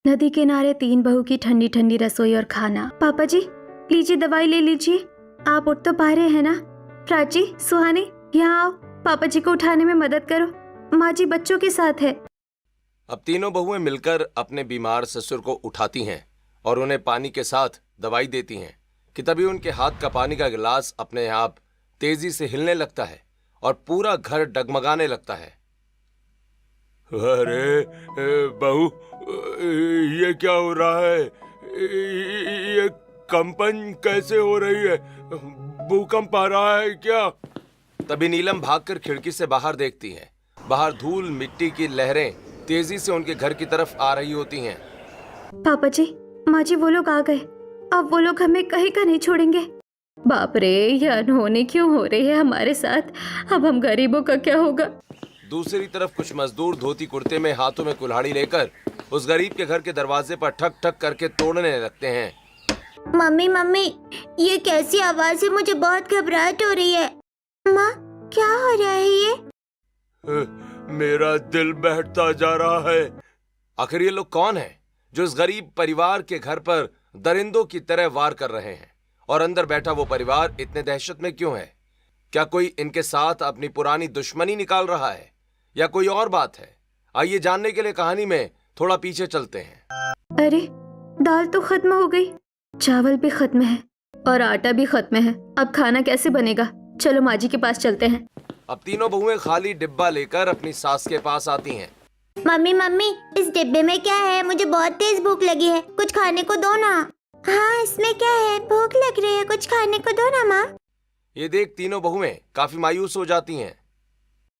नदी किनारे तीन बहू की ठंडी ठंडी रसोई और खाना। पापा जी लीजिए, दवाई ले लीजिए। आप उठ तो पा रहे हैं ना? प्राची, सुहानी, यहाँ आओ, पापा जी को उठाने में मदद करो। माँ जी बच्चों के साथ है। अब तीनों बहुएं मिलकर अपने बीमार ससुर को उठाती हैं और उन्हें पानी के साथ दवाई देती हैं कि तभी उनके हाथ का पानी का गिलास अपने आप तेजी से हिलने लगता है और पूरा घर डगमगाने लगता है। अरे बहू, ये क्या हो रहा है? ये कंपन कैसे हो रही है? भूकंप आ रहा है क्या? तभी नीलम भागकर खिड़की से बाहर देखती है। बाहर धूल मिट्टी की लहरें तेजी से उनके घर की तरफ आ रही होती हैं। पापा जी, माँ जी वो लोग आ गए। अब वो लोग हमें कहीं का नहीं छोड़ेंगे। बाप रे, ये अनहोनी क्यों हो रही है हमारे साथ? अब हम गरीबों का क्या होगा? दूसरी तरफ कुछ मजदूर धोती कुर्ते में हाथों में कुल्हाड़ी लेकर उस गरीब के घर के दरवाजे पर ठक ठक करके तोड़ने लगते हैं। मम्मी मम्मी, ये कैसी आवाज है? मुझे बहुत घबराहट हो रही है। माँ, क्या हो रहा है ये? मेरा दिल बैठता जा रहा है। आखिर ये लोग कौन हैं जो इस गरीब परिवार के घर पर दरिंदों की तरह वार कर रहे हैं? और अंदर बैठा वो परिवार इतने दहशत में क्यों है? क्या कोई इनके साथ अपनी पुरानी दुश्मनी निकाल रहा है या कोई और बात है? आइए जानने के लिए कहानी में थोड़ा पीछे चलते हैं। अरे, दाल तो खत्म हो गई, चावल भी खत्म है और आटा भी खत्म है। अब खाना कैसे बनेगा? चलो माँ जी के पास चलते हैं। अब तीनों बहुएं खाली डिब्बा लेकर अपनी सास के पास आती हैं। मम्मी मम्मी, इस डिब्बे में क्या है? मुझे बहुत तेज भूख लगी है, कुछ खाने को दो ना। हाँ, इसमें क्या है? भूख लग रही है, कुछ खाने को दो ना माँ। ये देख तीनों बहुएं काफी मायूस हो जाती हैं।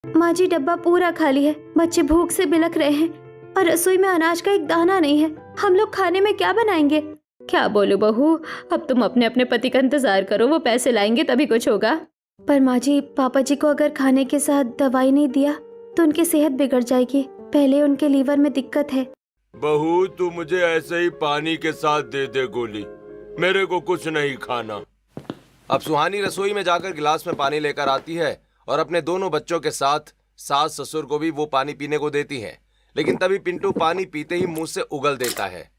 माँ जी, डब्बा पूरा खाली है, बच्चे भूख से बिलख रहे हैं और रसोई में अनाज का एक दाना नहीं है। हम लोग खाने में क्या बनाएंगे? क्या बोलूं बहू, अब तुम अपने अपने पति का इंतजार करो, वो पैसे लाएंगे तभी कुछ होगा। पर माँ जी, पापा जी को अगर खाने के साथ दवाई नहीं दिया तो उनकी सेहत बिगड़ जाएगी। पहले उनके लीवर में दिक्कत है। बहू, तू मुझे ऐसे ही पानी के साथ दे दे गोली, मेरे को कुछ नहीं खाना। अब सुहानी रसोई में जाकर गिलास में पानी लेकर आती है और अपने दोनों बच्चों के साथ सास ससुर को भी वो पानी पीने को देती है। लेकिन तभी पिंटू पानी पीते ही मुंह से उगल देता है।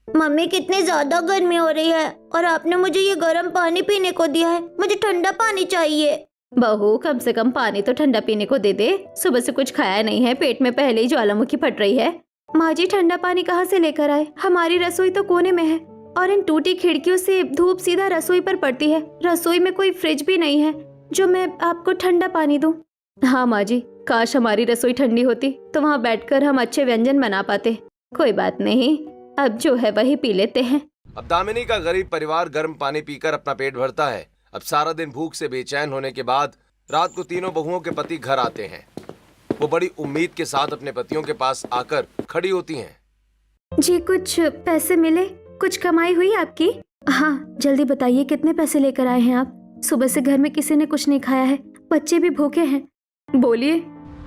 मम्मी, कितनी ज्यादा गर्मी हो रही है और आपने मुझे ये गर्म पानी पीने को दिया है। मुझे ठंडा पानी चाहिए। बहू, कम से कम पानी तो ठंडा पीने को दे दे। सुबह से कुछ खाया नहीं है, पेट में पहले ही ज्वालामुखी फट रही है। माँ जी, ठंडा पानी कहाँ से लेकर आए? हमारी रसोई तो कोने में है और इन टूटी खिड़कियों से धूप सीधा रसोई पर पड़ती है। रसोई में कोई फ्रिज भी नहीं है जो मैं आपको ठंडा पानी दूं। हाँ माँ जी, काश हमारी रसोई ठंडी होती तो वहाँ बैठकर हम अच्छे व्यंजन बना पाते। कोई बात नहीं, अब जो है वही पी लेते हैं। अब दामिनी का गरीब परिवार गर्म पानी पीकर अपना पेट भरता है। अब सारा दिन भूख से बेचैन होने के बाद रात को तीनों बहुओं के पति घर आते हैं। वो बड़ी उम्मीद के साथ अपने पतियों के पास आकर खड़ी होती हैं। जी, कुछ पैसे मिले? कुछ कमाई हुई आपकी? हाँ, जल्दी बताइए, कितने पैसे लेकर आए हैं आप? सुबह से घर में किसी ने कुछ नहीं खाया है, बच्चे भी भूखे हैं। बोलिए,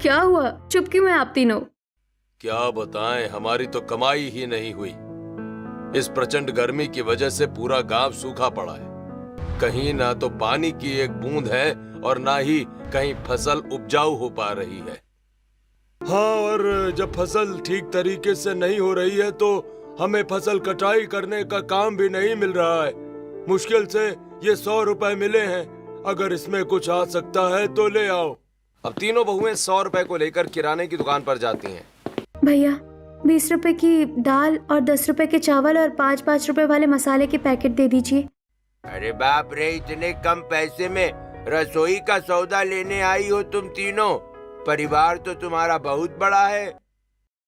क्या हुआ? चुप क्यों हैं आप तीनों? क्या बताएं, हमारी तो कमाई ही नहीं हुई। इस प्रचंड गर्मी की वजह से पूरा गांव सूखा पड़ा है। कहीं ना तो पानी की एक बूंद है और ना ही कहीं फसल उपजाऊ हो पा रही है। हाँ, और जब फसल ठीक तरीके से नहीं हो रही है तो हमें फसल कटाई करने का काम भी नहीं मिल रहा है। मुश्किल से ये 100 रुपए मिले हैं, अगर इसमें कुछ आ सकता है तो ले आओ। अब तीनों बहुएं 100 रुपए को लेकर किराने की दुकान पर जाती हैं। भैया, 20 रुपए की दाल और 10 रुपए के चावल और 5-5 रुपए वाले मसाले के पैकेट दे दीजिए। अरे बाप रे, इतने कम पैसे में रसोई का सौदा लेने आई हो तुम तीनों? परिवार तो तुम्हारा बहुत बड़ा है।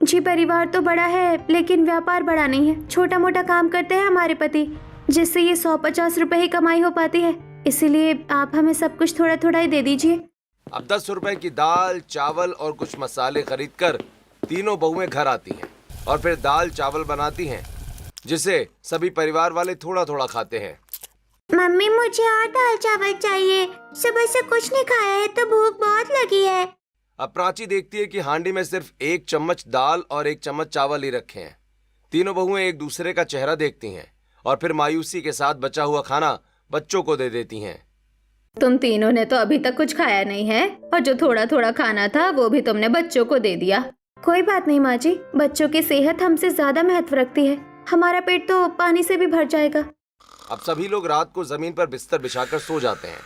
जी, परिवार तो बड़ा है लेकिन व्यापार बड़ा नहीं है। छोटा मोटा काम करते हैं हमारे पति, जिससे ये 100-50 रुपए ही कमाई हो पाती है। इसीलिए आप हमें सब कुछ थोड़ा थोड़ा ही दे दीजिए। अब 10 रुपए की दाल, चावल और कुछ मसाले खरीदकर तीनों बहुएं घर आती हैं और फिर दाल चावल बनाती हैं, जिसे सभी परिवार वाले थोड़ा थोड़ा खाते हैं। मम्मी, मुझे और दाल चावल चाहिए। सुबह से कुछ नहीं खाया है तो भूख बहुत लगी है। अब प्राची देखती है कि हांडी में सिर्फ 1 चम्मच दाल और 1 चम्मच चावल ही रखे हैं। तीनों बहुएं एक दूसरे का चेहरा देखती हैं और फिर मायूसी के साथ बचा हुआ खाना बच्चों को दे देती हैं। तुम तीनों ने तो अभी तक कुछ खाया नहीं है और जो थोड़ा थोड़ा खाना था वो भी तुमने बच्चों को दे दिया। कोई बात नहीं माँ जी, बच्चों की सेहत हमसे ज्यादा महत्व रखती है। हमारा पेट तो पानी से भी भर जाएगा। अब सभी लोग रात को जमीन पर बिस्तर बिछाकर सो जाते हैं।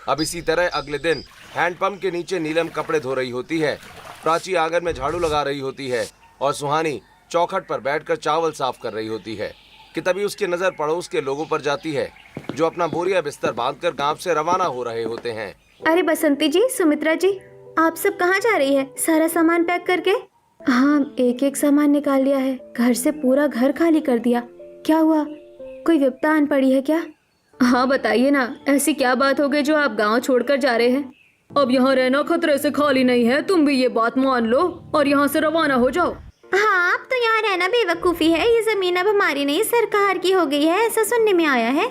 अब इसी तरह अगले दिन हैंडपंप के नीचे नीलम कपड़े धो रही होती है, प्राची आंगन में झाड़ू लगा रही होती है और सुहानी चौखट पर बैठकर चावल साफ कर रही होती है कि तभी उसकी नजर पड़ोस के लोगों पर जाती है जो अपना बोरिया बिस्तर बांधकर गांव से रवाना हो रहे होते हैं। अरे बसंती जी, सुमित्रा जी, आप सब कहाँ जा रही है? सारा सामान पैक करके? हाँ, एक एक सामान निकाल लिया है। घर से पूरा घर खाली कर दिया। क्या हुआ, कोई विपदा आन पड़ी है क्या? हाँ बताइए ना, ऐसी क्या बात हो गई जो आप गांव छोड़कर जा रहे हैं? अब यहाँ रहना खतरे से खाली नहीं है, तुम भी ये बात मान लो और यहाँ से रवाना हो जाओ। हाँ, अब तो यहाँ रहना बेवकूफ़ी है। ये जमीन अब हमारी नहीं सरकार की हो गई है, ऐसा सुनने में आया है।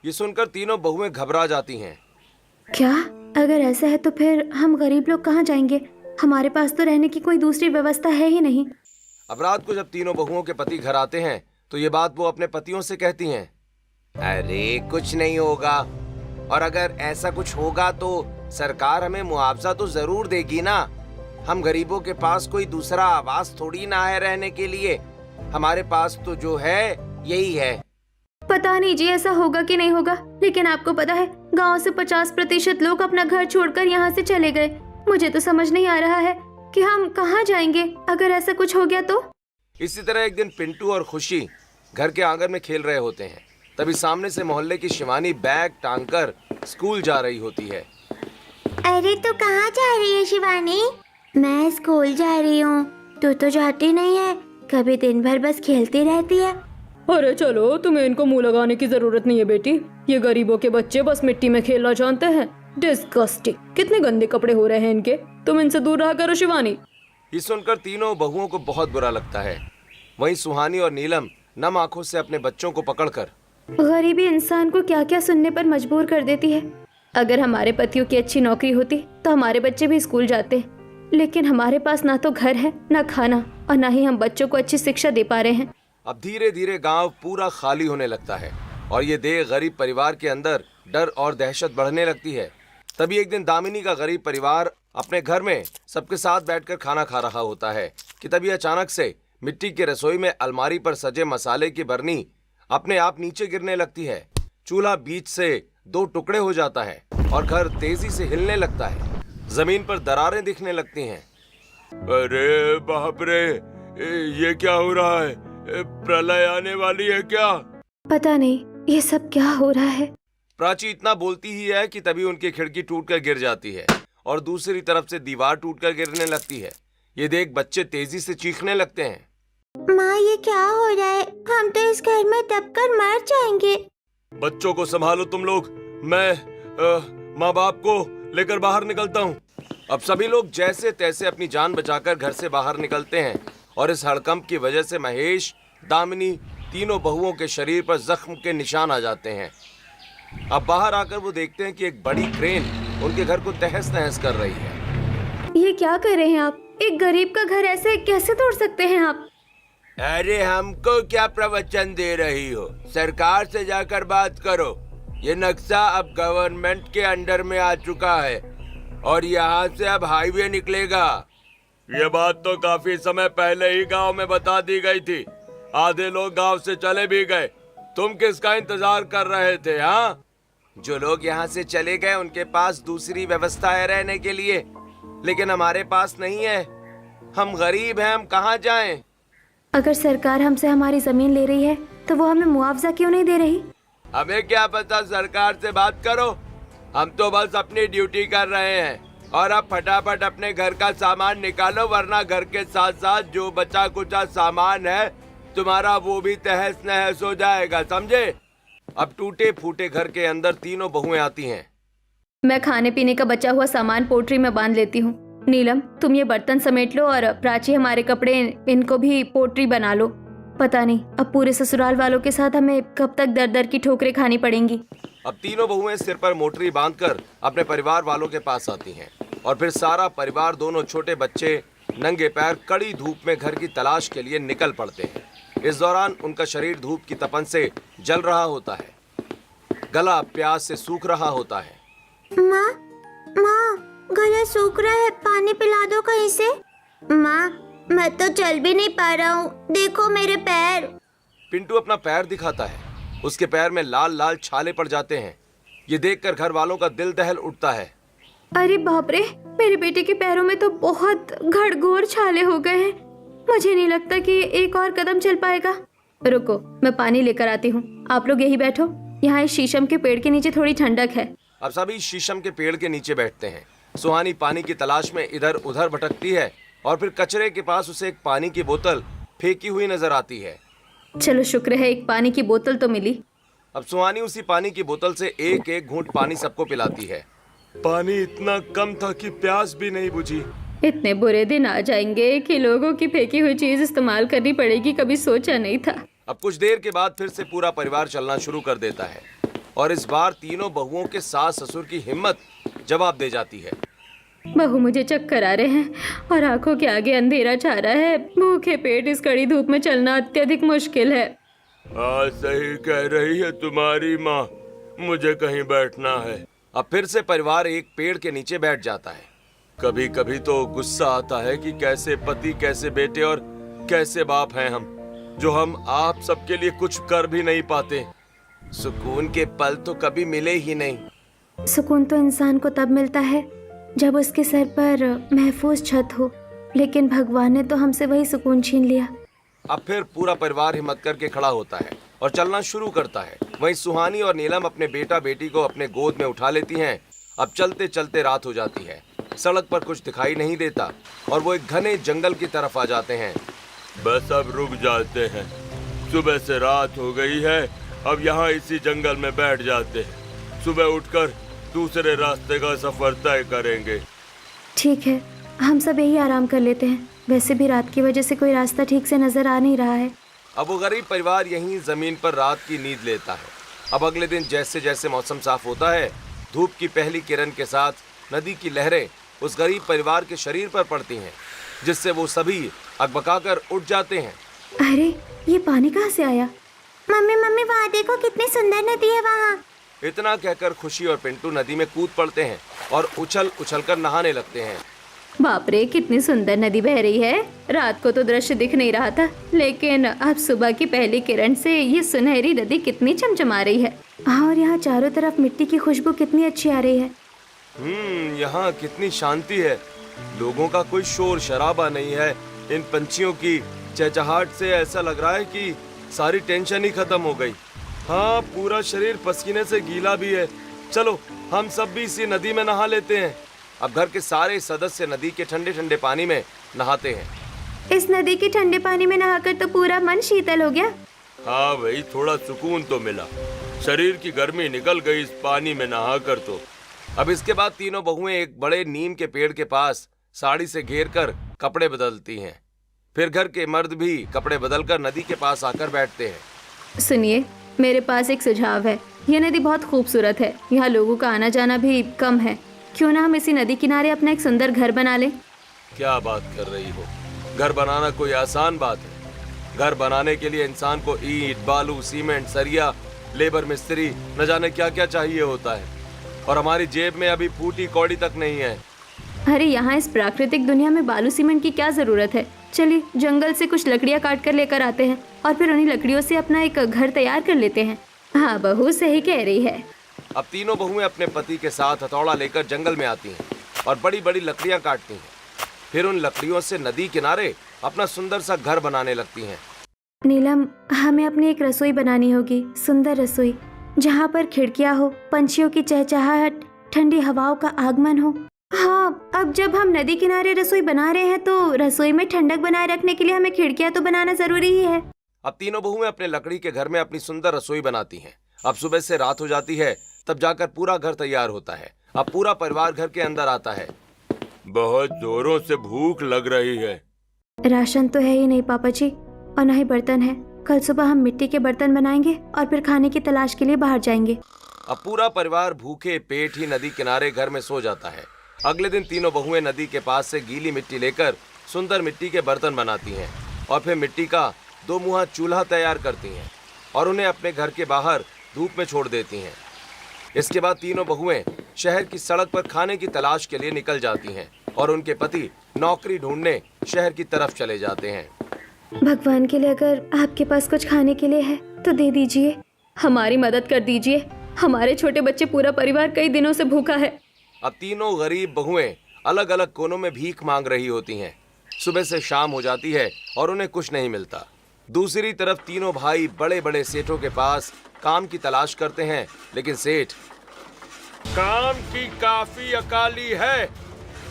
ये सुनकर तीनों बहुएं घबरा जाती हैं। क्या? अगर ऐसा है तो फिर हम गरीब लोग कहाँ जाएंगे? हमारे पास तो रहने की कोई दूसरी व्यवस्था है ही नहीं। अब रात को जब तीनों बहुओं के पति घर आते हैं तो ये बात वो अपने पतियों से कहती हैं। अरे कुछ नहीं होगा, और अगर ऐसा कुछ होगा तो सरकार हमें मुआवजा तो जरूर देगी ना। हम गरीबों के पास कोई दूसरा आवास थोड़ी ना है रहने के लिए, हमारे पास तो जो है यही है। पता नहीं जी ऐसा होगा कि नहीं होगा, लेकिन आपको पता है गांव से 50% लोग अपना घर छोड़कर यहाँ से चले गए। मुझे तो समझ नहीं आ रहा है कि हम कहाँ जाएंगे अगर ऐसा कुछ हो गया तो। इसी तरह एक दिन पिंटू और खुशी घर के आंगन में खेल रहे होते हैं। तभी सामने से मोहल्ले की शिवानी बैग टांगकर स्कूल जा रही होती है। अरे तो कहाँ जा रही है शिवानी? मैं स्कूल जा रही हूँ। तू तो जाती नहीं है, कभी दिन भर बस खेलती रहती है। अरे चलो, तुम्हें इनको मुंह लगाने की जरूरत नहीं है बेटी। ये गरीबों के बच्चे बस मिट्टी में खेलना जानते हैं। डिस्गस्टिंग, कितने गंदे कपड़े हो रहे हैं इनके। तुम इनसे दूर रहा करो शिवानी। ये सुनकर तीनों बहुओं को बहुत बुरा लगता है। वहीं सुहानी और नीलम नम आंखों से अपने बच्चों को पकड़कर, गरीबी इंसान को क्या क्या सुनने पर मजबूर कर देती है। अगर हमारे पतियों की अच्छी नौकरी होती तो हमारे बच्चे भी स्कूल जाते, लेकिन हमारे पास ना तो घर है, ना खाना, और ना ही हम बच्चों को अच्छी शिक्षा दे पा रहे हैं। अब धीरे धीरे गांव पूरा खाली होने लगता है और ये देख गरीब परिवार के अंदर डर और दहशत बढ़ने लगती है। तभी एक दिन दामिनी का गरीब परिवार अपने घर में सबके साथ बैठकर खाना खा रहा होता है कि तभी अचानक से मिट्टी की रसोई में अलमारी पर सजे मसाले की बरनी अपने आप नीचे गिरने लगती है। चूल्हा बीच से 2 टुकड़े हो जाता है और घर तेजी से हिलने लगता है। जमीन पर दरारें दिखने लगती हैं। अरे बाप रे, ये क्या हो रहा है? प्रलय आने वाली है क्या? पता नहीं ये सब क्या हो रहा है। प्राची इतना बोलती ही है कि तभी उनकी खिड़की टूटकर गिर जाती है और दूसरी तरफ से दीवार टूटकर गिरने लगती है। ये देख बच्चे तेजी से चीखने लगते हैं। माँ, ये क्या हो रहा है? हम तो इस घर में दबकर मर जाएंगे। बच्चों को संभालो तुम लोग, मैं माँ बाप को लेकर बाहर निकलता हूँ। अब सभी लोग जैसे तैसे अपनी जान बचाकर घर से बाहर निकलते हैं और इस हड़कंप की वजह से महेश, दामिनी, तीनों बहुओं के शरीर पर जख्म के निशान आ जाते हैं। अब बाहर आकर वो देखते हैं कि एक बड़ी क्रेन उनके घर को तहस नहस कर रही है। ये क्या कर रहे हैं आप? एक गरीब का घर ऐसे कैसे तोड़ सकते हैं आप? अरे हमको क्या प्रवचन दे रही हो? सरकार से जाकर बात करो। ये नक्शा अब गवर्नमेंट के अंडर में आ चुका है और यहाँ से अब हाईवे निकलेगा। ये बात तो काफी समय पहले ही गांव में बता दी गई थी। आधे लोग गांव से चले भी गए। तुम किसका इंतजार कर रहे थे? हाँ, जो लोग यहाँ से चले गए उनके पास दूसरी व्यवस्था है रहने के लिए, लेकिन हमारे पास नहीं है। हम गरीब हैं, हम कहाँ जाएं? अगर सरकार हमसे हमारी जमीन ले रही है तो वो हमें मुआवजा क्यों नहीं दे रही? हमें क्या पता, सरकार से बात करो। हम तो बस अपनी ड्यूटी कर रहे हैं। और अब फटाफट अपने घर का सामान निकालो, वरना घर के साथ साथ जो बचा कुचा सामान है तुम्हारा वो भी तहस नहस हो जाएगा, समझे? अब टूटे फूटे घर के अंदर तीनों बहुएं आती हैं। मैं खाने पीने का बचा हुआ सामान पोट्री में बांध लेती हूँ। नीलम, तुम ये बर्तन समेट लो और प्राची हमारे कपड़े इनको भी पोट्री बना लो। पता नहीं अब पूरे ससुराल वालों के साथ हमें कब तक दर दर की ठोकरें खानी पड़ेंगी। अब तीनों बहुएं सिर पर मोटरी बांधकर अपने परिवार वालों के पास आती हैं और फिर सारा परिवार, दोनों छोटे बच्चे नंगे पैर कड़ी धूप में घर की तलाश के लिए निकल पड़ते हैं। इस दौरान उनका शरीर धूप की तपन से जल रहा होता है, गला प्यास से सूख रहा होता है। माँ, गला सूख रहा है, पानी पिला दो कहीं से। माँ, मैं तो चल भी नहीं पा रहा हूँ, देखो मेरे पैर। पिंटू अपना पैर दिखाता है। उसके पैर में लाल लाल छाले पड़ जाते हैं। ये देखकर घर वालों का दिल दहल उठता है। अरे बाप रे, मेरे बेटे के पैरों में तो बहुत घड़घोर छाले हो गए हैं। मुझे नहीं लगता कि एक और कदम चल पाएगा। रुको, मैं पानी लेकर आती हूँ। आप लोग यही बैठो, यहाँ इस शीशम के पेड़ के नीचे थोड़ी ठंडक है। अब सभी शीशम के पेड़ के नीचे बैठते हैं। सुहानी पानी की तलाश में इधर उधर भटकती है और फिर कचरे के पास उसे एक पानी की बोतल फेंकी हुई नजर आती है। चलो शुक्र है एक पानी की बोतल तो मिली। अब सुहानी उसी पानी की बोतल से एक एक घूंट पानी सबको पिलाती है। पानी इतना कम था कि प्यास भी नहीं बुझी। इतने बुरे दिन आ जाएंगे कि लोगों की फेंकी हुई चीज इस्तेमाल करनी पड़ेगी, कभी सोचा नहीं था। अब कुछ देर के बाद फिर से पूरा परिवार चलना शुरू कर देता है और इस बार तीनों बहुओं के सास ससुर की हिम्मत जवाब दे जाती है। बहू, मुझे चक्कर आ रहे हैं और आंखों के आगे अंधेरा छा रहा है। भूखे पेट इस कड़ी धूप में चलना अत्यधिक मुश्किल है। हाँ, सही कह रही है तुम्हारी माँ, मुझे कहीं बैठना है। अब फिर से परिवार एक पेड़ के नीचे बैठ जाता है। कभी कभी तो गुस्सा आता है कि कैसे पति, कैसे बेटे और कैसे बाप हैं हम, जो हम आप सबके लिए कुछ कर भी नहीं पाते। सुकून के पल तो कभी मिले ही नहीं। सुकून तो इंसान को तब मिलता है जब उसके सर पर महफूज छत हो, लेकिन भगवान ने तो हमसे वही सुकून छीन लिया। अब फिर पूरा परिवार हिम्मत करके खड़ा होता है और चलना शुरू करता है। वहीं सुहानी और नीलम अपने बेटा बेटी को अपने गोद में उठा लेती हैं। अब चलते चलते रात हो जाती है। सड़क पर कुछ दिखाई नहीं देता और वो एक घने जंगल की तरफ आ जाते हैं। बस अब रुक जाते हैं, सुबह से रात हो गई है। अब यहाँ इसी जंगल में बैठ जाते हैं। सुबह उठकर दूसरे रास्ते का सफर तय करेंगे। ठीक है, हम सब यही आराम कर लेते हैं। वैसे भी रात की वजह से कोई रास्ता ठीक से नजर आ नहीं रहा है। अब वो गरीब परिवार यहीं जमीन पर रात की नींद लेता है। अब अगले दिन जैसे जैसे मौसम साफ होता है, धूप की पहली किरण के साथ नदी की लहरें उस गरीब परिवार के शरीर पर पड़ती हैं, जिससे वो सभी अकबकाकर उठ जाते हैं। अरे, ये पानी कहाँ से आया? मम्मी मम्मी, वहाँ देखो कितनी सुंदर नदी है वहाँ। इतना कहकर खुशी और पिंटू नदी में कूद पड़ते हैं और उछल उछल कर नहाने लगते हैं। बाप रे, कितनी सुंदर नदी बह रही है। रात को तो दृश्य दिख नहीं रहा था, लेकिन अब सुबह की पहली किरण से ये सुनहरी नदी कितनी चमचमा रही है। और यहाँ चारों तरफ मिट्टी की खुशबू कितनी अच्छी आ रही है। यहाँ कितनी शांति है। लोगों का कोई शोर शराबा नहीं है। इन पंछियों की चहचहाहट से ऐसा लग रहा है कि सारी टेंशन ही खत्म हो गई। हाँ, पूरा शरीर पसीने से गीला भी है। चलो हम सब भी इसी नदी में नहा लेते हैं। अब घर के सारे सदस्य नदी के ठंडे ठंडे पानी में नहाते हैं। इस नदी के ठंडे पानी में नहाकर तो पूरा मन शीतल हो गया। हाँ भाई, थोड़ा सुकून तो मिला। शरीर की गर्मी निकल गई इस पानी में नहाकर तो। अब इसके बाद तीनों बहुएं एक बड़े नीम के पेड़ के पास साड़ी से घेर कर कपड़े बदलती हैं। फिर घर के मर्द भी कपड़े बदलकर नदी के पास आकर बैठते हैं। सुनिए, मेरे पास एक सुझाव है। यह नदी बहुत खूबसूरत है, यहाँ लोगों का आना जाना भी कम है। क्यों ना हम इसी नदी किनारे अपना एक सुंदर घर बना लें? क्या बात कर रही हो? घर बनाना कोई आसान बात है? घर बनाने के लिए इंसान को ईंट, बालू, सीमेंट, सरिया, लेबर मिस्त्री, न जाने क्या क्या चाहिए होता है। और हमारी जेब में अभी फूटी कौड़ी तक नहीं है। अरे, यहाँ इस प्राकृतिक दुनिया में बालू सीमेंट की क्या जरूरत है? चलिए जंगल से कुछ लकड़ियाँ काट कर लेकर आते हैं और फिर उन्हीं लकड़ियों से अपना एक घर तैयार कर लेते हैं। हाँ, बहू सही कह रही है। अब तीनों बहुएं अपने पति के साथ हथौड़ा लेकर जंगल में आती हैं और बड़ी बड़ी लकड़ियाँ काटती हैं। फिर उन लकड़ियों से नदी किनारे अपना सुंदर सा घर बनाने लगती हैं। नीलम, हमें अपनी एक रसोई बनानी होगी, सुंदर रसोई, जहाँ पर खिड़कियाँ हो, पंछियों की चहचहाहट, ठंडी हवाओं का आगमन हो। हाँ, अब जब हम नदी किनारे रसोई बना रहे हैं तो रसोई में ठंडक बनाए रखने के लिए हमें खिड़कियाँ तो बनाना जरूरी ही है। अब तीनों बहुएं अपने लकड़ी के घर में अपनी सुंदर रसोई बनाती हैं। अब सुबह से रात हो जाती है, तब जाकर पूरा घर तैयार होता है। अब पूरा परिवार घर के अंदर आता है। बहुत जोरों से भूख लग रही है। राशन तो है ही नहीं पापा जी, और न ही बर्तन है। कल सुबह हम मिट्टी के बर्तन बनाएंगे और फिर खाने की तलाश के लिए बाहर जाएंगे। अब पूरा परिवार भूखे पेट ही नदी किनारे घर में सो जाता है। अगले दिन तीनों बहुएं नदी के पास से गीली मिट्टी लेकर सुंदर मिट्टी के बर्तन बनाती हैं और फिर मिट्टी का 2 मुहा चूल्हा तैयार करती हैं और उन्हें अपने घर के बाहर धूप में छोड़ देती हैं। इसके बाद तीनों बहुएं शहर की सड़क पर खाने की तलाश के लिए निकल जाती हैं और उनके पति नौकरी ढूंढने शहर की तरफ चले जाते हैं। भगवान के लिए अगर आपके पास कुछ खाने के लिए है तो दे दीजिए, हमारी मदद कर दीजिए। हमारे छोटे बच्चे, पूरा परिवार कई दिनों से भूखा है। अब तीनों गरीब बहुएं अलग अलग कोनों में भीख मांग रही होती हैं। सुबह से शाम हो जाती है और उन्हें कुछ नहीं मिलता। दूसरी तरफ तीनों भाई बड़े बड़े सेठों के पास काम की तलाश करते हैं, लेकिन सेठ, काम की काफी अकाली है,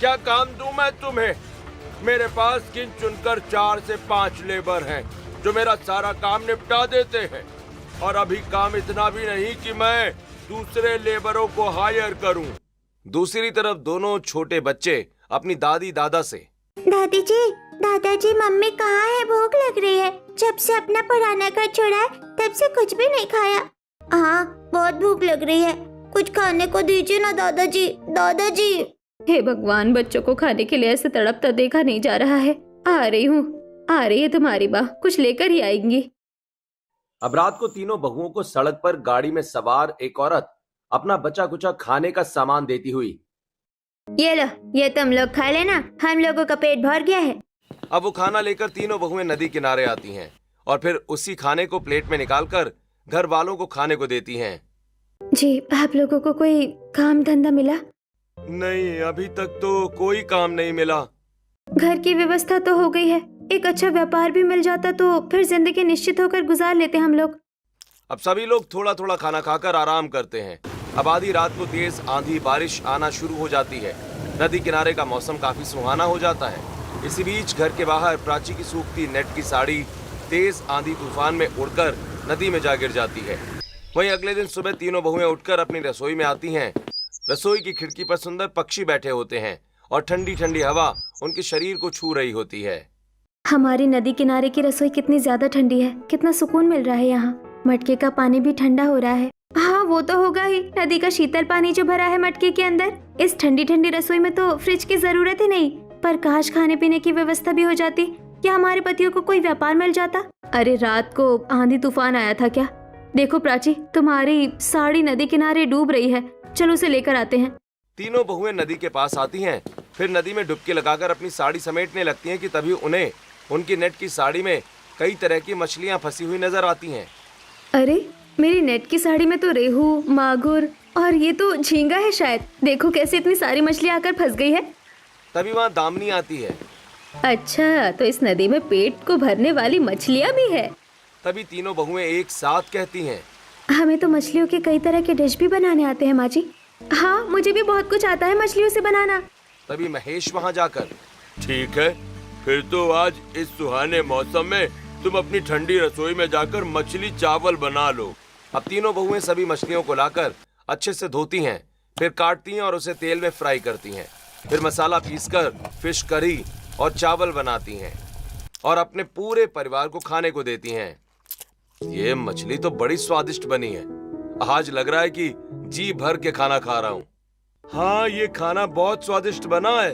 क्या काम दूं मैं तुम्हें? मेरे पास गिन चुनकर 4 से 5 लेबर हैं जो मेरा सारा काम निपटा देते हैं, और अभी काम इतना भी नहीं कि मैं दूसरे लेबरों को हायर करूं। दूसरी तरफ दोनों छोटे बच्चे अपनी दादी दादा से, दादाजी मम्मी कहाँ है? भूख लग रही है। जब से अपना पुराना घर छोड़ा है तब से कुछ भी नहीं खाया। हाँ, बहुत भूख लग रही है, कुछ खाने को दीजिए ना दादाजी। हे भगवान, बच्चों को खाने के लिए ऐसे तड़पता देखा नहीं जा रहा है। आ रही है तुम्हारी माँ, कुछ लेकर ही आएंगी। अब रात को तीनों बहुओं को सड़क पर गाड़ी में सवार एक औरत अपना बचा कुचा खाने का सामान देती हुई, ये लो, ये तुम लोग खा लेना, हम लोगों का पेट भर गया है। अब वो खाना लेकर तीनों बहुएं नदी किनारे आती हैं और फिर उसी खाने को प्लेट में निकालकर घर वालों को खाने को देती हैं। जी, आप लोगों को कोई काम धंधा मिला? नहीं, अभी तक तो कोई काम नहीं मिला। घर की व्यवस्था तो हो गई है, एक अच्छा व्यापार भी मिल जाता तो फिर जिंदगी निश्चित होकर गुजार लेते हम लोग। अब सभी लोग थोड़ा थोड़ा खाना खाकर आराम करते हैं। अब आधी रात को तेज आंधी बारिश आना शुरू हो जाती है। नदी किनारे का मौसम काफी सुहाना हो जाता है। इसी बीच घर के बाहर प्राची की सूखती नेट की साड़ी तेज आंधी तूफान में उड़कर नदी में जा गिर जाती है। वहीं अगले दिन सुबह तीनों बहुएं उठकर अपनी रसोई में आती हैं। रसोई की खिड़की पर सुंदर पक्षी बैठे होते हैं और ठंडी ठंडी हवा उनके शरीर को छू रही होती है। हमारी नदी किनारे की रसोई कितनी ज्यादा ठंडी है, कितना सुकून मिल रहा है यहाँ। मटके का पानी भी ठंडा हो रहा है। हाँ, वो तो होगा ही, नदी का शीतल पानी जो भरा है मटके के अंदर। इस ठंडी ठंडी रसोई में तो फ्रिज की जरूरत ही नहीं, पर काश खाने पीने की व्यवस्था भी हो जाती या हमारे पतियों को कोई व्यापार मिल जाता। अरे रात को आंधी तूफान आया था क्या? देखो प्राची, तुम्हारी साड़ी नदी किनारे डूब रही है, चलो उसे लेकर आते हैं। तीनों बहुएं नदी के पास आती हैं, फिर नदी में डुबकी लगाकर अपनी साड़ी समेटने लगती हैं कि तभी उन्हें उनकी नेट की साड़ी में कई तरह की मछलियां फंसी हुई नजर आती हैं। अरे, मेरी नेट की साड़ी में तो रेहू, मागुर और ये तो झींगा है शायद। देखो कैसे इतनी सारी मछलियां आकर फंस गई है। तभी वहाँ दामनी आती है। अच्छा, तो इस नदी में पेट को भरने वाली मछलियां भी है। तभी तीनों बहुएं एक साथ कहती हैं, हमें तो मछलियों के कई तरह के डिश भी बनाने आते हैं माँ जी। हाँ, मुझे भी बहुत कुछ आता है मछलियों से बनाना। तभी महेश वहाँ जाकर, ठीक है, फिर तो आज इस सुहाने मौसम में तुम अपनी ठंडी रसोई में जाकर मछली चावल बना लो। अब तीनों बहुएं सभी मछलियों को लाकर अच्छे से धोती हैं, फिर काटती हैं और उसे तेल में फ्राई करती हैं। फिर मसाला पीसकर फिश करी और चावल बनाती हैं और अपने पूरे परिवार को खाने को देती हैं। ये मछली तो बड़ी स्वादिष्ट बनी है। आज लग रहा है कि जी भर के खाना खा रहा हूँ। हाँ, ये खाना बहुत स्वादिष्ट बना है,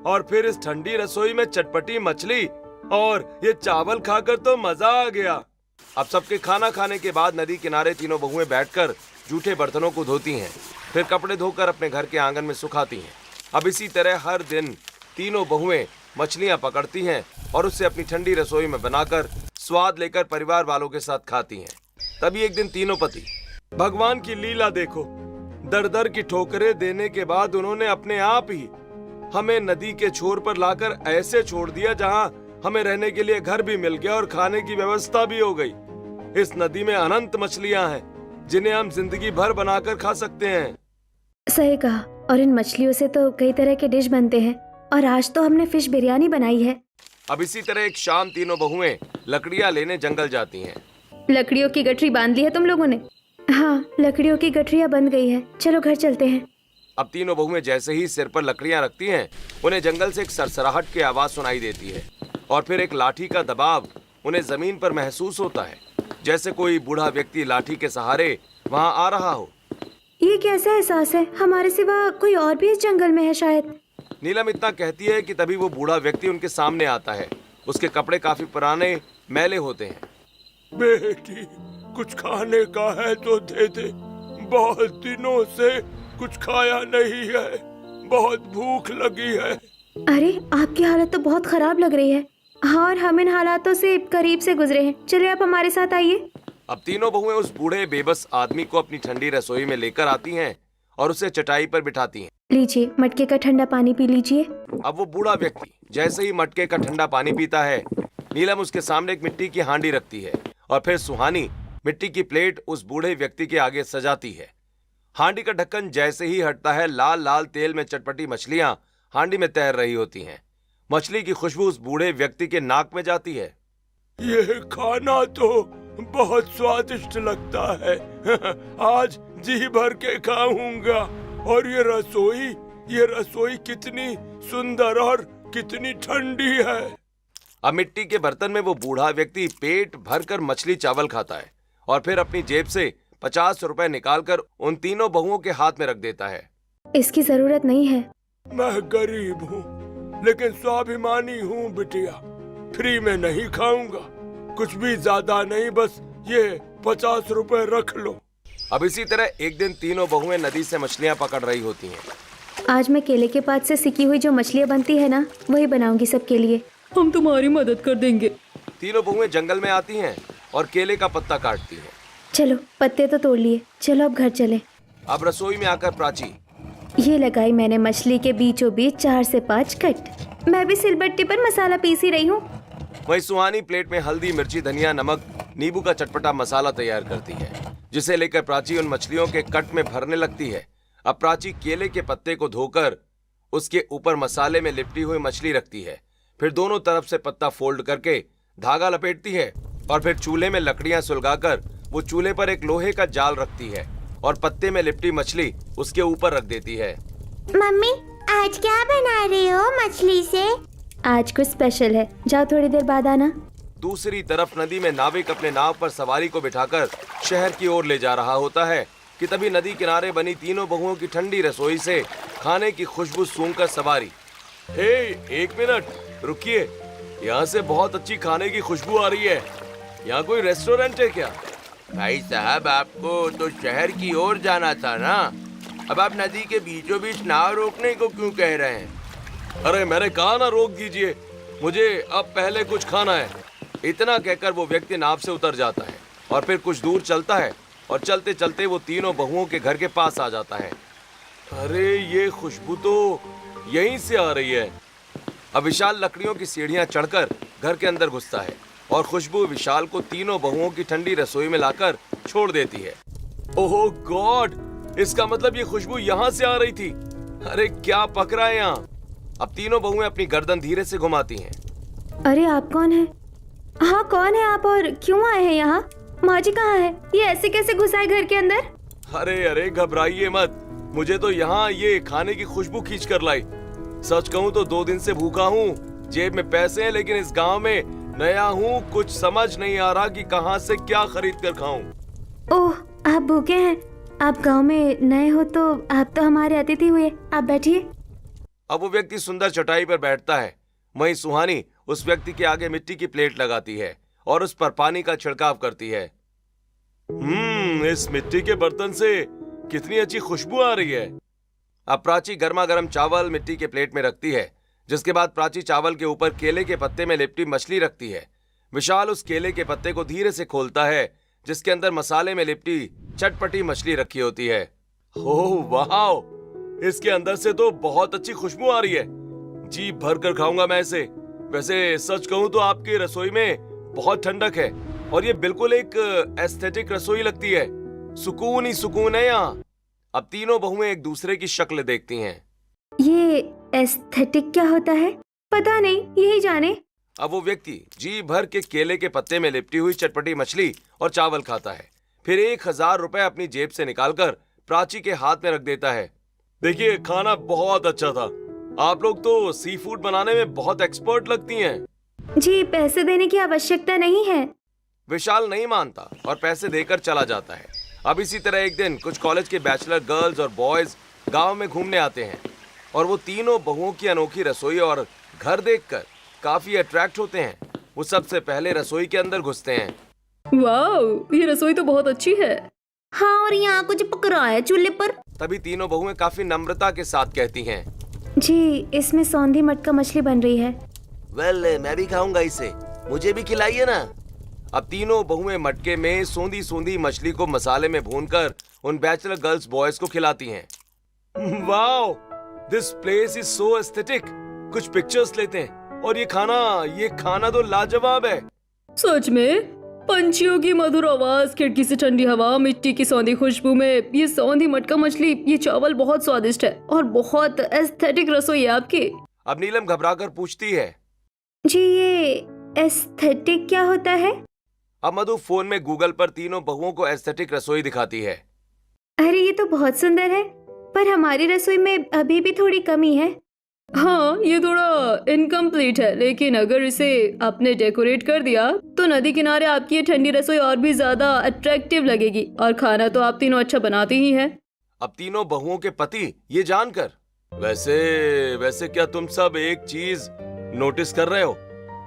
और फिर इस ठंडी रसोई में चटपटी मछली और ये चावल खाकर तो मजा आ गया। अब सबके खाना खाने के बाद नदी किनारे तीनों बहुएं बैठकर जूठे बर्तनों को धोती हैं, फिर कपड़े धोकर अपने घर के आंगन में सुखाती हैं। अब इसी तरह हर दिन तीनों बहुएं मछलियां पकड़ती हैं और उससे अपनी ठंडी रसोई में बनाकर स्वाद लेकर परिवार वालों के साथ खाती हैं। तभी एक दिन तीनों पति, भगवान की लीला देखो, दर दर की ठोकरें देने के बाद उन्होंने अपने आप ही हमें नदी के छोर पर लाकर ऐसे छोड़ दिया जहां हमें रहने के लिए घर भी मिल गया और खाने की व्यवस्था भी हो गई। इस नदी में अनंत मछलियां हैं जिन्हें हम जिंदगी भर बनाकर खा सकते हैं। सही कहा, और इन मछलियों से तो कई तरह के डिश बनते हैं, और आज तो हमने फिश बिरयानी बनाई है। अब इसी तरह एक शाम तीनों बहुएं लकड़ियां लेने जंगल जाती हैं। लकड़ियों की गठरी बांध ली है तुम लोगों ने? हाँ, लकड़ियों की गठरियाँ बंध गई है, चलो घर चलते हैं। अब तीनों बहुएं जैसे ही सिर पर लकड़ियां रखती हैं, उन्हें जंगल से एक सरसराहट की आवाज सुनाई देती है और फिर एक लाठी का दबाव उन्हें जमीन पर महसूस होता है, जैसे कोई बूढ़ा व्यक्ति लाठी के सहारे वहां आ रहा हो। ये कैसा एहसास है? हमारे सिवा कोई और भी इस जंगल में है शायद। नीलम इतना कहती है कि तभी वो बूढ़ा व्यक्ति उनके सामने आता है। उसके कपड़े काफी पुराने मैले होते हैं। बेटी, कुछ खाने का है तो दे दे, बहुत दिनों से कुछ खाया नहीं है, बहुत भूख लगी है। अरे आपकी हालत तो बहुत खराब लग रही है। हाँ, और हम इन हालातों से करीब से गुजरे हैं। चलिए आप हमारे साथ आइए। अब तीनों बहुएं उस बूढ़े बेबस आदमी को अपनी ठंडी रसोई में लेकर आती हैं और उसे चटाई पर बिठाती हैं। लीजिए, मटके का ठंडा पानी पी लीजिए। अब वो बूढ़ा व्यक्ति जैसे ही मटके का ठंडा पानी पीता है, नीलम उसके सामने एक मिट्टी की हांडी रखती है और फिर सुहानी मिट्टी की प्लेट उस बूढ़े व्यक्ति के आगे सजाती है। हांडी का ढक्कन जैसे ही हटता है, लाल लाल तेल में चटपटी मछलियां हांडी में तैर रही होती हैं। मछली की खुशबू उस बूढ़े व्यक्ति के नाक में जाती है। ये खाना तो बहुत स्वादिष्ट लगता है। आज जी भर के खाऊंगा। और ये रसोई कितनी सुंदर और कितनी ठंडी है। अब मिट्टी के बर्तन में वो बूढ़ा व्यक्ति पेट भरकर मछली चावल खाता है और फिर अपनी जेब से 50 रुपए निकालकर उन तीनों बहुओं के हाथ में रख देता है। इसकी जरूरत नहीं है। मैं गरीब हूँ लेकिन स्वाभिमानी हूँ बिटिया। फ्री में नहीं खाऊंगा, कुछ भी ज्यादा नहीं, बस ये 50 रुपए रख लो। अब इसी तरह एक दिन तीनों बहुएं नदी से मछलियां पकड़ रही होती हैं। आज मैं केले के पात से सिकी हुई जो मछलियाँ बनती है ना, वही बनाऊंगी सबके लिए। हम तुम्हारी मदद कर देंगे। तीनों बहुएं जंगल में आती हैं और केले का पत्ता काटती हैं। चलो, पत्ते तो तोड़ लिए, चलो अब घर चले। अब रसोई में आकर प्राची, ये लगाई मैंने मछली के बीचों बीच 4 से 5 कट। मैं भी सिलबट्टे पर मसाला पीस ही रही हूँ। वही सुहानी प्लेट में हल्दी, मिर्ची, धनिया, नमक, नींबू का चटपटा मसाला तैयार करती है, जिसे लेकर प्राची उन मछलियों के कट में भरने लगती है। अब प्राची केले के पत्ते को धोकर उसके ऊपर मसाले में लिपटी हुई मछली रखती है, फिर दोनों तरफ से पत्ता फोल्ड करके धागा लपेटती है और फिर चूल्हे में लकड़ियां सुलगाकर वो चूल्हे पर एक लोहे का जाल रखती है और पत्ते में लिपटी मछली उसके ऊपर रख देती है। मम्मी, आज क्या बना रही हो मछली से? आज कुछ स्पेशल है, जाओ थोड़ी देर बाद आना। दूसरी तरफ नदी में नाविक अपने नाव पर सवारी को बिठाकर शहर की ओर ले जा रहा होता है कि तभी नदी किनारे बनी तीनों बहुओं की ठंडी रसोई से खाने की खुशबू सूंघकर सवारी, हे एक मिनट रुकिए, यहाँ से बहुत अच्छी खाने की खुशबू आ रही है। यहाँ कोई रेस्टोरेंट है क्या? भाई साहब, आपको तो शहर की ओर जाना था ना, अब आप नदी के बीचों बीच नाव रोकने को क्यों कह रहे हैं? अरे मैंने कहा ना रोक दीजिए, मुझे अब पहले कुछ खाना है। इतना कहकर वो व्यक्ति नाव से उतर जाता है और फिर कुछ दूर चलता है और चलते चलते वो तीनों बहुओं के घर के पास आ जाता है। अरे ये खुशबू तो यहीं से आ रही है। अब विशाल लकड़ियों की सीढ़ियां चढ़कर घर के अंदर घुसता है और खुशबू विशाल को तीनों बहुओं की ठंडी रसोई में लाकर छोड़ देती है। ओह गॉड, इसका मतलब ये खुशबू यहाँ से आ रही थी। अरे क्या पक रहा है यहाँ? अब तीनों बहुएं अपनी गर्दन धीरे से घुमाती हैं। अरे आप कौन है? हाँ, कौन है आप और क्यों आए हैं यहाँ? माँ जी कहाँ है? ये ऐसे कैसे घुसा है घर के अंदर? अरे अरे घबराइए मत, मुझे तो यहाँ ये खाने की खुशबू खींच कर लाई। सच कहूँ तो 2 दिन से भूखा हूँ, जेब में पैसे हैं लेकिन इस गांव में नया हूँ, कुछ समझ नहीं आ रहा कि कहाँ से क्या खरीद कर खाऊं। ओह, आप भूखे हैं? आप गांव में नए हो तो आप तो हमारे अतिथि हुए, आप बैठिए। अब वो व्यक्ति सुंदर चटाई पर बैठता है। वहीं सुहानी उस व्यक्ति के आगे मिट्टी की प्लेट लगाती है और उस पर पानी का छिड़काव करती है। इस मिट्टी के बर्तन से कितनी अच्छी खुशबू आ रही है। अब प्राची गर्मा गर्म चावल मिट्टी के प्लेट में रखती है, जिसके बाद प्राची चावल के ऊपर केले के पत्ते में लिपटी मछली रखती है। विशाल उस केले के पत्ते को धीरे से खोलता है, जिसके अंदर मसाले में लिपटी चटपटी मछली रखी होती है। ओह वाह, इसके अंदर से तो बहुत अच्छी खुशबू आ रही है। जी भर कर खाऊंगा मैं इसे। वैसे सच कहूं तो आपकी रसोई में बहुत ठंडक है और ये बिल्कुल एक एस्थेटिक रसोई लगती है। सुकून ही सुकून है यहाँ। अब तीनों बहुएं एक दूसरे की शक्ल देखती हैं। ये एस्थेटिक क्या होता है? पता नहीं, यही जाने। अब वो व्यक्ति जी भर के केले के पत्ते में लिपटी हुई चटपटी मछली और चावल खाता है, फिर 1000 रुपए अपनी जेब से निकालकर प्राची के हाथ में रख देता है। देखिए, खाना बहुत अच्छा था। आप लोग तो सी फूड बनाने में बहुत एक्सपर्ट लगती हैं। जी, पैसे देने की आवश्यकता नहीं है। विशाल नहीं मानता और पैसे देकर चला जाता है। अब इसी तरह एक दिन कुछ कॉलेज के बैचलर गर्ल्स और बॉयज गांव में घूमने आते हैं और वो तीनों बहुओं की अनोखी रसोई और घर देखकर काफी अट्रैक्ट होते हैं। वो सबसे पहले रसोई के अंदर घुसते हैं। वाह, ये रसोई तो बहुत अच्छी है। हाँ, और यहाँ कुछ पक रहा है चूल्हे पर। तभी तीनों बहुएं काफी नम्रता के साथ कहती हैं, जी, इसमें सौंधी मटका मछली बन रही है। वेल, मैं भी खाऊंगा इसे, मुझे भी खिलाइए ना। अब तीनों बहुएं मटके में सोंधी सोंधी मछली को मसाले में भूनकर उन बैचलर गर्ल्स बॉयज को खिलाती हैं। Wow, this place is so aesthetic. कुछ पिक्चर्स लेते हैं। और ये खाना तो लाजवाब है। सच में पंछियों की मधुर आवाज, खिड़की से ठंडी हवा, मिट्टी की सौंधी खुशबू में ये सौंधी मटका मछली, ये चावल बहुत स्वादिष्ट है और बहुत एस्थेटिक रसोई है आपकी। अब नीलम घबराकर पूछती है, जी, ये एस्थेटिक क्या होता है? अब मधु फोन में गूगल पर तीनों बहुओं को एस्थेटिक रसोई दिखाती है। अरे ये तो बहुत सुंदर है, पर हमारी रसोई में अभी भी थोड़ी कमी है। हाँ, ये थोड़ा इनकम्प्लीट है, लेकिन अगर इसे आपने डेकोरेट कर दिया तो नदी किनारे आपकी ये ठंडी रसोई और भी ज्यादा अट्रैक्टिव लगेगी। और खाना तो आप तीनों अच्छा बनाती ही हैं। अब तीनों बहुओं के पति ये जानकर, वैसे क्या तुम सब एक चीज नोटिस कर रहे हो?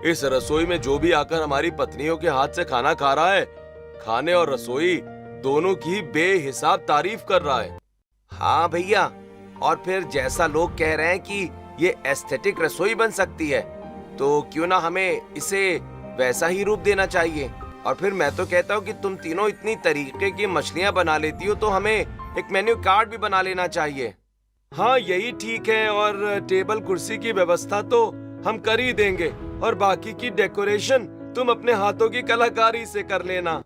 इस रसोई में जो भी आकर हमारी पत्नियों के हाथ से खाना खा रहा है, खाने और रसोई दोनों की बेहिसाब तारीफ कर रहा है। हाँ भैया, और फिर जैसा लोग कह रहे हैं कि ये एस्थेटिक रसोई बन सकती है, तो क्यों ना हमें इसे वैसा ही रूप देना चाहिए। और फिर मैं तो कहता हूँ कि तुम तीनों इतनी तरीके की मछलियाँ बना लेती हो, तो हमें एक मेन्यू कार्ड भी बना लेना चाहिए। हाँ, यही ठीक है, और टेबल कुर्सी की व्यवस्था तो हम कर ही देंगे, और बाकी की डेकोरेशन तुम अपने हाथों की कलाकारी से कर लेना।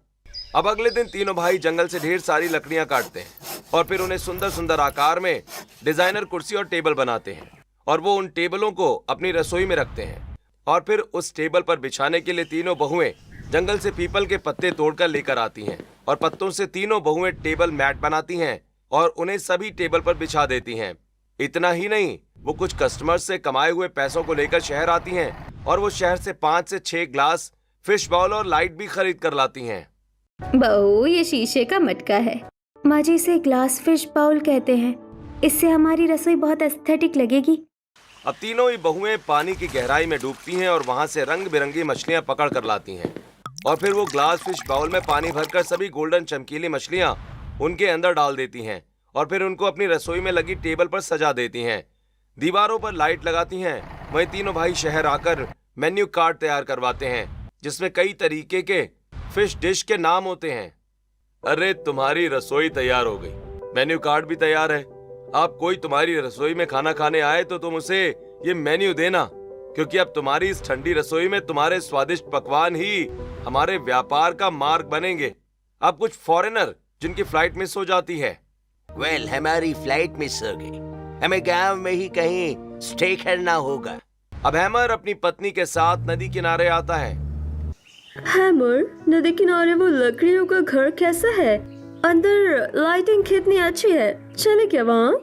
अब अगले दिन तीनों भाई जंगल से ढेर सारी लकड़ियां काटते हैं और फिर उन्हें सुंदर सुंदर आकार में डिजाइनर कुर्सी और टेबल बनाते हैं, और वो उन टेबलों को अपनी रसोई में रखते हैं। और फिर उस टेबल पर बिछाने के लिए तीनों बहुएं जंगल से पीपल के पत्ते तोड़कर लेकर आती हैं, और पत्तों से तीनों बहुएं टेबल मैट बनाती हैं और उन्हें सभी टेबल पर बिछा देती हैं। इतना ही नहीं, वो कुछ कस्टमर्स से कमाए हुए पैसों को लेकर शहर आती हैं, और वो शहर से 5 से 6 ग्लास फिश बाउल और लाइट भी खरीद कर लाती हैं। बहू, ये शीशे का मटका है। माँ जी, इसे ग्लास फिश बाउल कहते हैं। इससे हमारी रसोई बहुत एस्थेटिक लगेगी। अब तीनों ही बहुएं पानी की गहराई में डूबती हैं और वहां से रंग बिरंगी मछलियां पकड़ कर लाती हैं, और फिर वो ग्लास फिश बाउल में पानी भरकर सभी गोल्डन चमकीली मछलियां उनके अंदर डाल देती हैं, और फिर उनको अपनी रसोई में लगी टेबल पर सजा देती हैं। दीवारों पर लाइट लगाती हैं। वहीं तीनों भाई शहर आकर मेन्यू कार्ड तैयार करवाते हैं, जिसमें कई तरीके के फिश डिश के नाम होते हैं। अरे, तुम्हारी रसोई तैयार हो गई, मेन्यू कार्ड भी तैयार है। अब कोई तुम्हारी रसोई में खाना खाने आए तो तुम उसे ये मेन्यू देना, क्योंकि अब तुम्हारी इस ठंडी रसोई में तुम्हारे स्वादिष्ट पकवान ही हमारे व्यापार का मार्ग बनेंगे। अब कुछ फॉरेनर जिनकी फ्लाइट मिस हो जाती है, वेल, हमारी फ्लाइट मिस हो गई, हमें गांव में ही कहीं स्टे करना होगा। अब हैमर अपनी पत्नी के साथ नदी किनारे आता है। हैमर, नदी किनारे वो लकड़ियों का घर कैसा है? अंदर लाइटिंग कितनी अच्छी है, चले क्या वहाँ?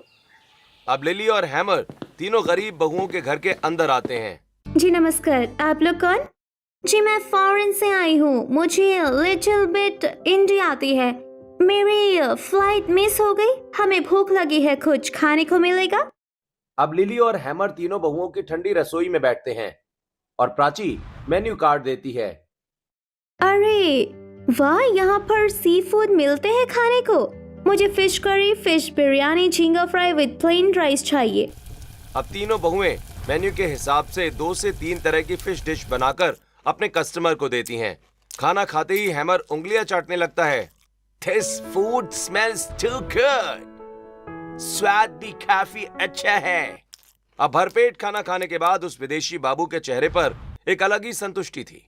अब लिली और हैमर तीनों गरीब बहुओं के घर के अंदर आते हैं। जी नमस्कार, आप लोग कौन? जी, मैं फॉरेन से आई हूँ, मुझे लिटिल बिट हिंदी आती है। मेरी फ्लाइट मिस हो गई, हमें भूख लगी है, कुछ खाने को मिलेगा? अब लिली और हैमर तीनों बहुओं की ठंडी रसोई में बैठते हैं, और प्राची मेन्यू कार्ड देती है। अरे वाह, यहाँ पर सी फूड मिलते हैं खाने को। मुझे फिश करी, फिश बिरयानी, झींगा फ्राई विद प्लेन राइस चाहिए। अब तीनों बहुएं मेन्यू के हिसाब से 2 से 3 तरह की फिश डिश बनाकर अपने कस्टमर को देती हैं। खाना खाते ही हैमर उंगलियां चाटने लगता है। This food smells too good. स्वाद भी काफी अच्छा है। अब भरपेट खाना खाने के बाद उस विदेशी बाबू के चेहरे पर एक अलग ही संतुष्टि थी,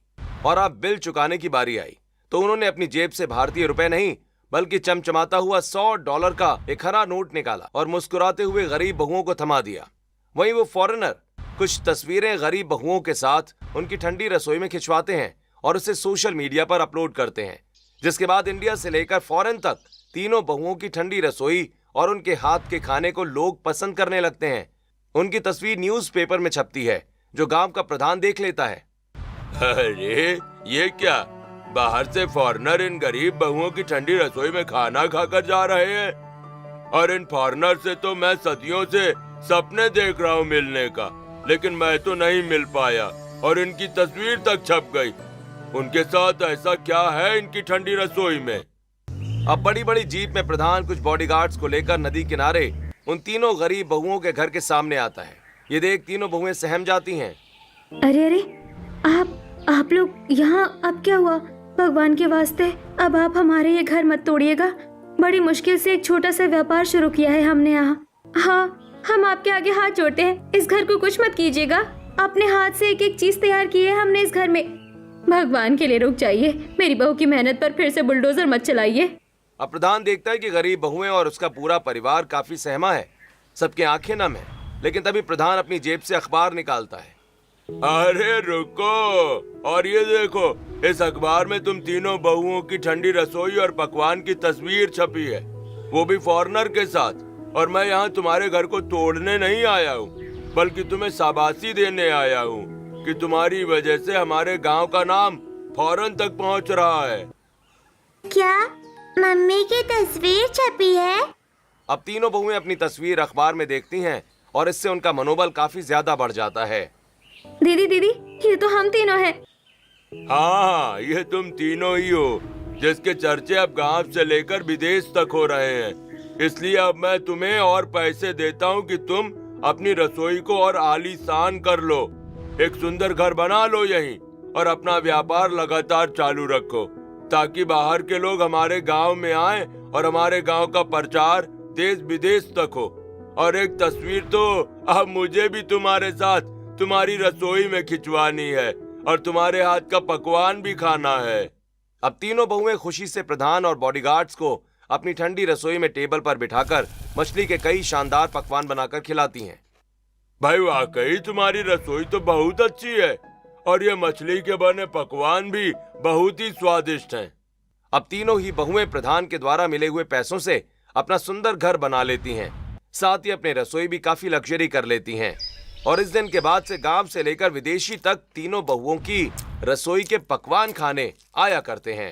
और अब बिल चुकाने की बारी आई तो उन्होंने अपनी जेब से भारतीय रुपए नहीं बल्कि चमचमाता हुआ $100 का एक हरा नोट निकाला और मुस्कुराते हुए गरीब बहुओं को थमा दिया। वहीं वो फॉरेनर कुछ तस्वीरें गरीब बहुओं के साथ उनकी ठंडी रसोई में खिंचवाते हैं और उसे सोशल मीडिया पर अपलोड करते हैं, जिसके बाद इंडिया से लेकर फॉरेन तक तीनों बहुओं की ठंडी रसोई और उनके हाथ के खाने को लोग पसंद करने लगते हैं। उनकी तस्वीर न्यूज़पेपर में छपती है, जो गांव का प्रधान देख लेता है। अरे, ये क्या, बाहर से फॉरेनर इन गरीब बहुओं की ठंडी रसोई में खाना खाकर जा रहे हैं, और इन फॉरेनर से तो मैं सदियों से सपने देख रहा हूँ मिलने का, लेकिन मैं तो नहीं मिल पाया और इनकी तस्वीर तक छप गई। उनके साथ ऐसा क्या है इनकी ठंडी रसोई में? अब बड़ी बड़ी जीप में प्रधान कुछ बॉडीगार्ड्स को लेकर नदी किनारे उन तीनों गरीब बहुओं के घर के सामने आता है। ये देख तीनों बहुएं सहम जाती हैं। अरे अरे, आप लोग यहाँ, अब क्या हुआ? भगवान के वास्ते अब आप हमारे ये घर मत तोड़िएगा। बड़ी मुश्किल से एक छोटा सा व्यापार शुरू किया है हमने यहाँ। हाँ, हम आपके आगे हाथ जोड़ते हैं, इस घर को कुछ मत कीजिएगा। अपने हाथ से एक एक चीज तैयार की है हमने इस घर में। भगवान के लिए रुक जाइए, मेरी बहू की मेहनत पर फिर से बुलडोजर मत चलाइए। अब प्रधान देखता है कि गरीब बहुएं और उसका पूरा परिवार काफी सहमा है, सबकी आंखें नम है। लेकिन तभी प्रधान अपनी जेब से अखबार निकालता है। अरे रुको, और ये देखो, इस अखबार में तुम तीनों बहुओं की ठंडी रसोई और पकवान की तस्वीर छपी है, वो भी फॉरेनर के साथ। और मैं यहाँ तुम्हारे घर को तोड़ने नहीं आया हूँ, बल्कि तुम्हें शाबाशी देने आया हूँ कि तुम्हारी वजह से हमारे गांव का नाम फॉरेन तक पहुँच रहा है। क्या मम्मी की तस्वीर छपी है? अब तीनों बहुएं अपनी तस्वीर अखबार में देखती हैं और इससे उनका मनोबल काफी ज्यादा बढ़ जाता है। दीदी दीदी, ये तो हम तीनों हैं। हाँ, ये तुम तीनों ही हो जिसके चर्चे अब गांव से लेकर विदेश तक हो रहे हैं। इसलिए अब मैं तुम्हें और पैसे देता हूँ कि तुम अपनी रसोई को और आलीशान कर लो, एक सुंदर घर बना लो यहीं, और अपना व्यापार लगातार चालू रखो, ताकि बाहर के लोग हमारे गांव में आएं और हमारे गांव का प्रचार देश विदेश तक हो। और एक तस्वीर तो अब मुझे भी तुम्हारे साथ तुम्हारी रसोई में खिंचवानी है और तुम्हारे हाथ का पकवान भी खाना है। अब तीनों बहुएं खुशी से प्रधान और बॉडीगार्ड्स को अपनी ठंडी रसोई में टेबल पर बिठाकर मछली के कई शानदार पकवान बनाकर खिलाती हैं। भाई वाकई तुम्हारी रसोई तो बहुत अच्छी है, और ये मछली के बने पकवान भी बहुत ही स्वादिष्ट हैं। अब तीनों ही बहुएं प्रधान के द्वारा मिले हुए पैसों से अपना सुंदर घर बना लेती हैं, साथ ही अपनी रसोई भी काफी लग्जरी कर लेती हैं। और इस दिन के बाद से गांव से लेकर विदेशी तक तीनों बहुओं की रसोई के पकवान खाने आया करते हैं।